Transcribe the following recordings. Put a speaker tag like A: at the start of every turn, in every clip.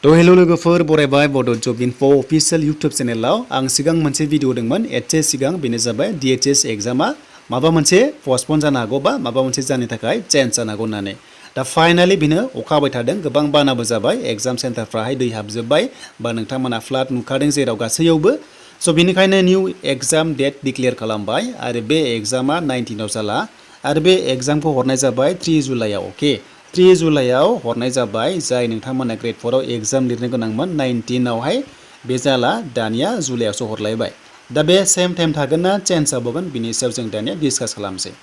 A: तो हेलो लोगोफोर बरायबाय बड' जब इनफो अफिशियेल इउटुब चेनेलाव आं सिगां मोनसे भिडिअ दोंमोन एसे सिगां बेनो जाबाय DHS एग्जामा माबा मोनसे पस्टपन जानो हागौ बा माबा मोनसे जानो थाखाय चेन्ज जानो हागौ होननानै दा फाइनाली बेनो अखा हाबाय थादों गोबां बानाबो जाबाय एग्जाम सेन्टारफ्राहाय दै हाबजोब्बाय बा नोंथांमोना फ्लाड नुखादों जेराव गासैयावबो स' बेनिखायनो निउ एग्जाम डेट डिक्लेयार खालामबाय आरो बे एग्जामा 19 आव जाला आरो बे एग्जामखौ हरनाय जाबाय 3 जुलाइआव अके 3 जुलाइआव हरनाय जाबाय जाय नोंथांमोना ग्रेड 4 आव एग्जाम लिरनो गोनांमोन 19 आवहाय बे जाला दानिया जुलाइआवसो हरलायबाय दा बे सेम टाइम थागोन ना चेन्ज जाबावगोन बिनि सायाव जों दानिया डिसकास खालामसै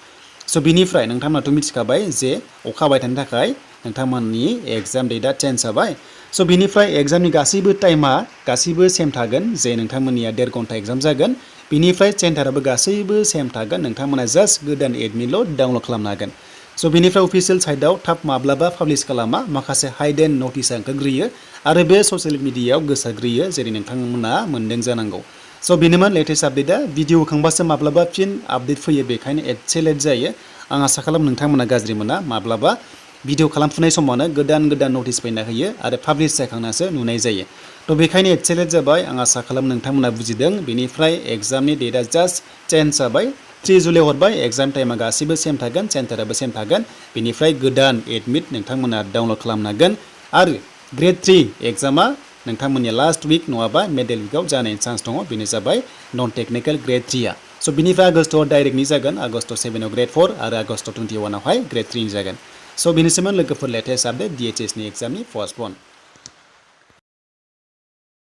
A: स' बिनिफ्राय नोंथांमोनाथ' मिथिखाबाय जे अखा हाबाय थानो थाखाय नोंथांमोननि एग्जाम डेटआ चेन्ज जाबाय स' बिनिफ्राय एग्जामनि गासैबो टाइमा गासैबो सेम थागोन जे नोंथांमोननिया 1.5 घन्टा एग्जाम जागोन बिनिफ्राय सेन्टाराबो गासैबो सेम थागोन नोंथांमोना जास्ट गोदान एडमिटल' डाउनलड खालामनो हागोन स' बिनिफ्राय अफिशियेल साइटआव थाब माब्लाबा पाब्लिश खालामा माखासे हाइडेन नटिसा ओंखारग्रोयो आरो बे ससियेल मिडियायाव गोसारग्रोयो जेरै नोंथांमोना मोनदों जानांगौ स' बेनोमोन लेटेस्ट आपडेटआ भिडिअ होखांबासो माब्लाबा फिन आपडेट फैयो बेखायनो एसे लेट जायो आं आसा खालाम नोंथांमोना गाज्रि मोना माब्लाबा भिडिअ खालामफुनाय समावनो गोदान नटिस फैना होयो आरो पाब्लिश जाखांनासो नुनाय जायो थ' बेखायनो एसे लेट जाबाय आं आसा खालाम नोंथांमोना बुजिदों बेनिफ्राय एग्जामनि डेटआ जास्ट चेन्ज जाबाय 3 जुलाइ हरबाय एग्जाम टाइमा गासिबो सेम थागोन सेन्टाराबो सेम थागोन बेनिफ्राय गोदान एडमिट नोंथांमोना डाउनलड खालामनो हागोन आरो ग्रेड 3 एग्जामा नोंथांमोननि लास्ट उइक नङाबा मिडल उइकआव जानायनि चान्स दङ बेनो जाबाय नन टेक्निकेल ग्रेड 3आ स' बिनिफ्राय आगस्टआव डाइरेक्टनि जागोन आगस्ट 7 आव ग्रेड 4 आरो आगस्ट 21 आवहाय ग्रेड 3 नि जागोन स' बेनिसिममोन लोगोफोर लेटेस्ट आपडेट DHS नि एग्जामनि पस्टपन